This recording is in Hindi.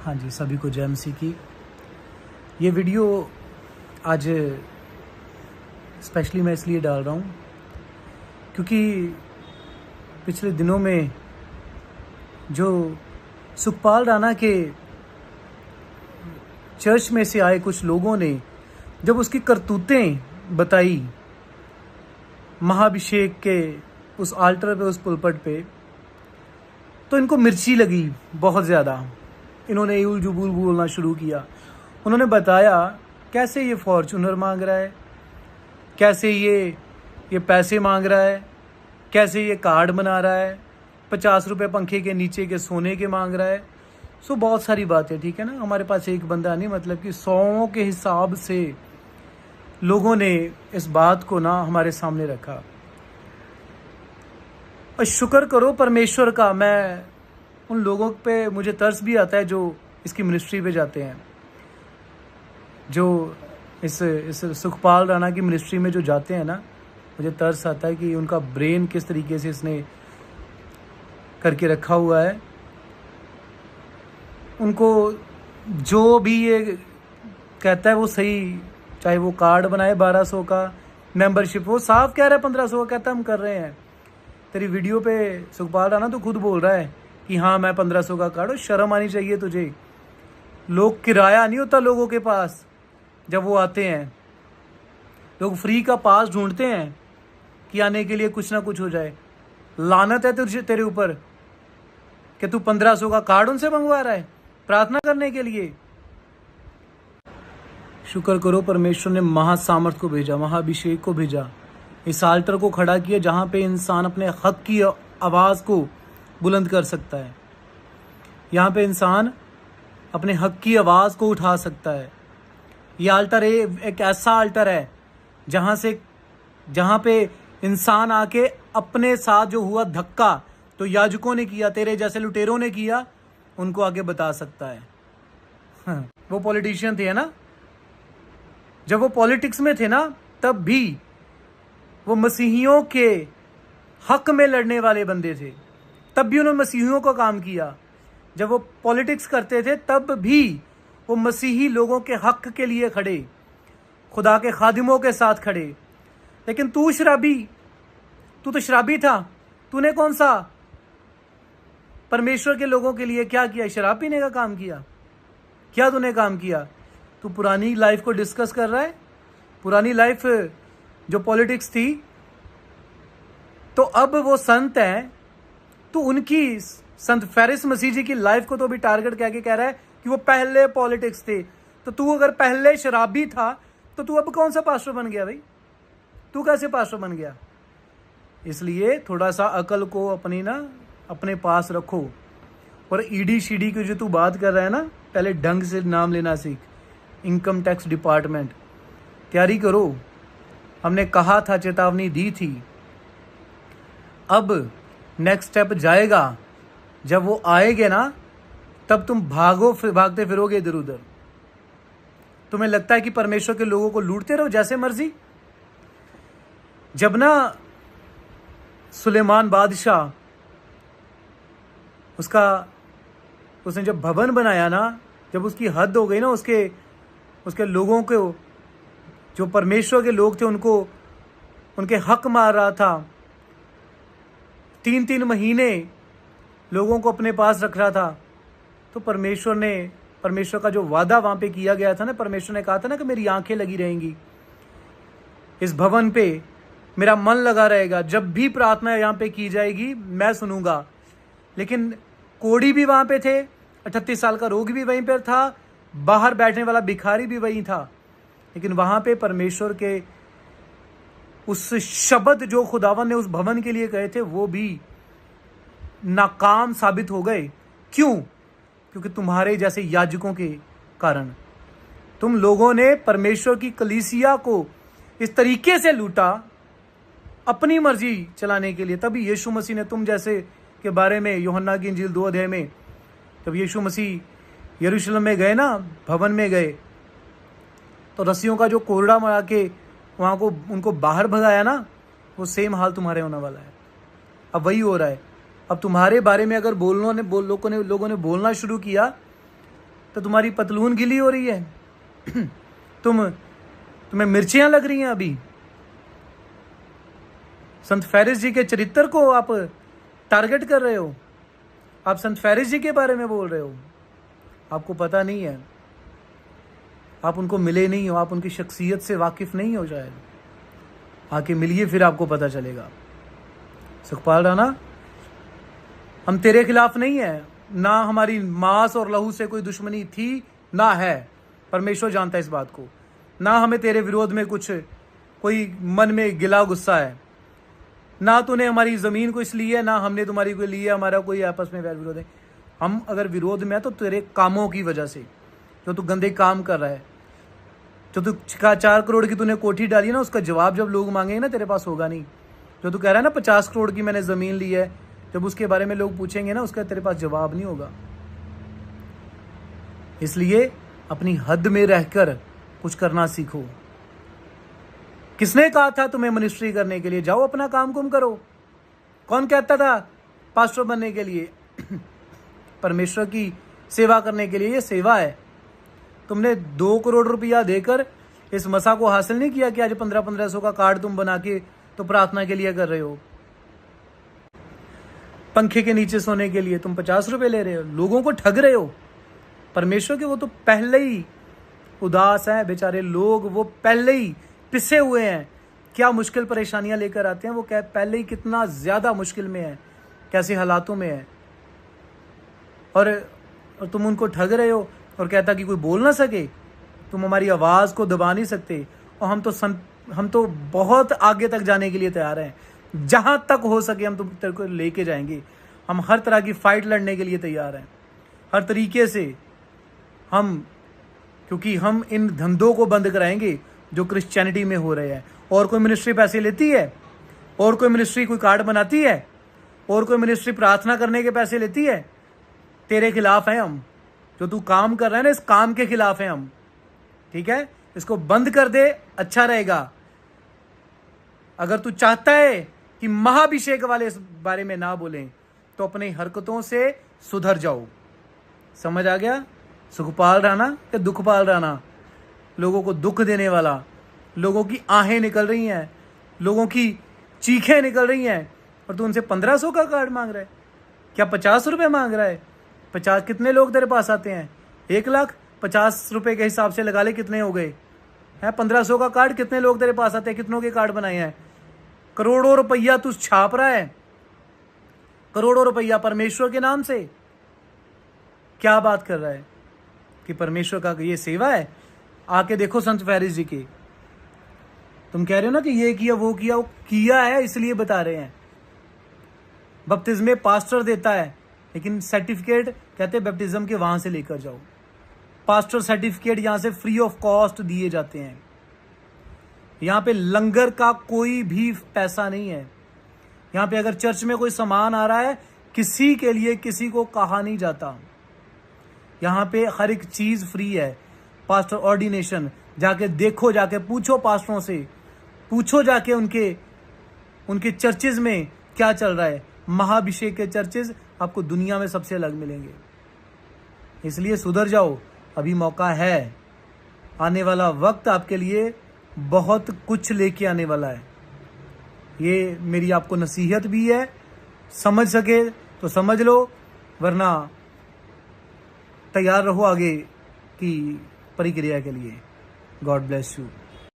हाँ जी, सभी को जय मसीह की। ये वीडियो आज स्पेशली मैं इसलिए डाल रहा हूँ क्योंकि पिछले दिनों में जो सुखपाल राणा के चर्च में से आए कुछ लोगों ने जब उसकी करतूतें बताई महाभिषेक के उस आल्टर पे, उस पुलपट पे, तो इनको मिर्ची लगी बहुत ज़्यादा। इन्होंने यूल जुबूल बोलना शुरू किया। उन्होंने बताया कैसे ये फॉर्चूनर मांग रहा है, कैसे ये पैसे मांग रहा है, कैसे ये कार्ड बना रहा है, 50 रुपये पंखे के नीचे के सोने के मांग रहा है। सो बहुत सारी बातें, ठीक है ना। हमारे पास एक बंदा नहीं, मतलब कि 100 के हिसाब से लोगों ने इस बात को ना हमारे सामने रखा। और शुक्र करो परमेश्वर का, मैं उन लोगों पे मुझे तरस भी आता है जो इसकी मिनिस्ट्री पे जाते हैं, जो इस सुखपाल राणा की मिनिस्ट्री में जो जाते हैं ना, मुझे तरस आता है कि उनका ब्रेन किस तरीके से इसने करके रखा हुआ है। उनको जो भी ये कहता है वो सही, चाहे वो कार्ड बनाए 1200 का मेंबरशिप, वो साफ कह रहा है 1500 का कहता हम कर रहे हैं। तेरी वीडियो पे सुखपाल राणा तो खुद बोल रहा है कि हाँ मैं 1500 का कार्ड। और शर्म आनी चाहिए तुझे। लोग किराया नहीं होता लोगों के पास, जब वो आते हैं लोग फ्री का पास ढूंढते हैं कि आने के लिए कुछ ना कुछ हो जाए। लानत है तुझे, तेरे ऊपर, कि तू 1500 का कार्ड उनसे मंगवा रहा है प्रार्थना करने के लिए। शुक्र करो परमेश्वर ने महासामर्थ को भेजा, महाभिषेक को भेजा, इस आल्टर को खड़ा किया जहां पे इंसान अपने हक की आवाज़ को बुलंद कर सकता है। यहाँ पे इंसान अपने हक की आवाज़ को उठा सकता है। ये आल्टर एक ऐसा आल्टर है जहाँ पे इंसान आके अपने साथ जो हुआ धक्का, तो याजकों ने किया, तेरे जैसे लुटेरों ने किया, उनको आगे बता सकता है। वो पॉलिटिशियन थे ना, जब वो पॉलिटिक्स में थे ना, तब भी वो मसीहियों के हक में लड़ने वाले बंदे थे। तब भी उन्होंने मसीहियों का काम किया। जब वो पॉलिटिक्स करते थे तब भी वो मसीही लोगों के हक के लिए खड़े, खुदा के खादिमों के साथ खड़े। लेकिन तू तो शराबी था। तूने कौन सा परमेश्वर के लोगों के लिए क्या किया? शराब पीने का काम किया? क्या तूने काम किया? तू पुरानी लाइफ को डिस्कस कर रहा है, पुरानी लाइफ जो पॉलिटिक्स थी। तो अब वो संत हैं, तो उनकी संत फेरिस मसीह जी की लाइफ को तो भी टारगेट करके कह रहा है कि वो पहले पॉलिटिक्स थे। तो तू अगर पहले शराबी था तो तू अब कौन सा पास्टर बन गया भाई? तू कैसे पास्टर बन गया? इसलिए थोड़ा सा अकल को अपने पास रखो। और ईडी शीडी की जो तू बात कर रहा है ना, पहले ढंग से नाम लेना सीख। इनकम टैक्स डिपार्टमेंट, तैयारी करो। हमने कहा था, चेतावनी दी थी। अब नेक्स्ट स्टेप जाएगा, जब वो आएंगे ना, तब तुम भागते फिरोगे इधर उधर। तुम्हें लगता है कि परमेश्वर के लोगों को लूटते रहो जैसे मर्जी। जब ना सुलेमान बादशाह उसने जब भवन बनाया ना, जब उसकी हद हो गई ना, उसके लोगों को, जो परमेश्वर के लोग थे, उनके हक मार रहा था। 3-3 महीने लोगों को अपने पास रख रहा था। तो परमेश्वर का जो वादा वहां पे किया गया था ना, परमेश्वर ने कहा था ना कि मेरी आंखें लगी रहेंगी इस भवन पे, मेरा मन लगा रहेगा, जब भी प्रार्थना यहाँ पे की जाएगी मैं सुनूंगा। लेकिन कोढ़ी भी वहां पे थे, 38 साल का रोगी भी वहीं पर था, बाहर बैठने वाला भिखारी भी वहीं था। लेकिन वहां पे परमेश्वर के उस शब्द जो खुदावन ने उस भवन के लिए कहे थे, वो भी नाकाम साबित हो गए। क्यों? क्योंकि तुम्हारे जैसे याजकों के कारण तुम लोगों ने परमेश्वर की कलीसिया को इस तरीके से लूटा, अपनी मर्जी चलाने के लिए। तभी यीशु मसीह ने तुम जैसे के बारे में यूहन्ना की इंजील 2 अध्याय में, जब यीशु मसीह यरूशलेम में गए ना, भवन में गए, तो रस्सियों का जो कोरड़ा मार के वहाँ को उनको बाहर भगाया ना, वो सेम हाल तुम्हारे होने वाला है। अब वही हो रहा है। अब तुम्हारे बारे में अगर लोगों ने बोलना शुरू किया तो तुम्हारी पतलून गीली हो रही है। तुम्हें मिर्चियां लग रही हैं अभी। संत फेरिस जी के चरित्र को आप टारगेट कर रहे हो। आप संत फेरिस जी के बारे में बोल रहे हो। आपको पता नहीं है, आप उनको मिले नहीं हो, आप उनकी शख्सियत से वाकिफ नहीं हो। शायद आके मिलिए, फिर आपको पता चलेगा। सुखपाल राणा, हम तेरे खिलाफ नहीं है, ना हमारी मांस और लहू से कोई दुश्मनी थी ना है। परमेश्वर जानता है इस बात को। ना हमें तेरे विरोध में कुछ कोई मन में गिला गुस्सा है, ना तूने हमारी जमीन को इसलिए है, ना हमने तुम्हारी को लिए। हमारा कोई आपस में वैर विरोध है। हम अगर विरोध में है तो तेरे कामों की वजह से, जो तू गंदे काम कर रहा है, जो तू 4 करोड़ की तूने कोठी डाली ना, उसका जवाब जब लोग मांगेंगे ना, तेरे पास होगा नहीं। जो तू कह रहा है ना 50 करोड़ की मैंने जमीन ली है, जब उसके बारे में लोग पूछेंगे ना, उसका तेरे पास जवाब नहीं होगा। इसलिए अपनी हद में रहकर कुछ करना सीखो। किसने कहा था तुम्हें मिनिस्ट्री करने के लिए? जाओ अपना काम कुम करो। कौन कहता था पास्टर बनने के लिए? परमेश्वर की सेवा करने के लिए। ये सेवा है। तुमने 2 करोड़ रुपया देकर इस मसा को हासिल नहीं किया कि आज 1500 का कार्ड तुम बना के तो प्रार्थना के लिए कर रहे हो। पंखे के नीचे सोने के लिए तुम 50 रुपए ले रहे हो, लोगों को ठग रहे हो। परमेश्वर के वो तो पहले ही उदास हैं बेचारे लोग, वो पहले ही पिसे हुए हैं। क्या मुश्किल परेशानियां लेकर आते हैं, वो पहले ही कितना ज्यादा मुश्किल में है, कैसे हालातों में है, और तुम उनको ठग रहे हो। और कहता कि कोई बोल ना सके, तुम हमारी आवाज को दबा नहीं सकते। और हम तो बहुत आगे तक जाने के लिए तैयार हैं। जहां तक हो सके हम तुम तेरे को लेके जाएंगे। हम हर तरह की फाइट लड़ने के लिए तैयार हैं, हर तरीके से। क्योंकि हम इन धंधों को बंद कराएंगे जो क्रिश्चियनिटी में हो रहे हैं। और कोई मिनिस्ट्री पैसे लेती है, और कोई मिनिस्ट्री कोई कार्ड बनाती है, और कोई मिनिस्ट्री प्रार्थना करने के पैसे लेती है। तेरे खिलाफ हैं हम। जो तू काम कर रहा है ना, इस काम के खिलाफ हैं हम। ठीक है, इसको बंद कर दे, अच्छा रहेगा। अगर तू चाहता है कि महाभिषेक वाले इस बारे में ना बोलें, तो अपनी हरकतों से सुधर जाओ। समझ आ गया? सुखपाल राणा या दुखपाल राणा? लोगों को दुख देने वाला, लोगों की आहें निकल रही हैं, लोगों की चीखें निकल रही हैं, और तू उनसे 1500 का कार्ड मांग रहा है। क्या 50 रुपए मांग रहा है? 50 कितने लोग तेरे पास आते हैं? 1 लाख। 50 रुपए के हिसाब से लगा ले कितने हो गए हैं। 1500 का कार्ड कितने लोग तेरे पास आते हैं? कितनों के कार्ड बनाए हैं? करोड़ों रुपया तू छाप रहा है, करोड़ों रुपया परमेश्वर के नाम से। क्या बात कर रहा है कि परमेश्वर का ये सेवा है? आके देखो संत फेरिस जी के। तुम कह रहे हो ना कि ये किया वो किया है, इसलिए बता रहे हैं। बपतिस्मे पास्टर देता है, लेकिन सर्टिफिकेट कहते हैं बैप्टिज्म के वहां से लेकर जाओ। पास्टर सर्टिफिकेट यहां से फ्री ऑफ कॉस्ट दिए जाते हैं। यहां पे लंगर का कोई भी पैसा नहीं है। यहां पे अगर चर्च में कोई सामान आ रहा है, किसी के लिए किसी को कहा नहीं जाता। यहां पे हर एक चीज फ्री है। पास्टर ऑर्डिनेशन जाके देखो, जाके पूछो पास्टरों से, पूछो जाके उनके चर्चेज में क्या चल रहा है। महाभिषेक के चर्चेज आपको दुनिया में सबसे अलग मिलेंगे। इसलिए सुधर जाओ, अभी मौका है। आने वाला वक्त आपके लिए बहुत कुछ लेके आने वाला है। ये मेरी आपको नसीहत भी है। समझ सके तो समझ लो, वरना तैयार रहो आगे की प्रक्रिया के लिए। God bless you.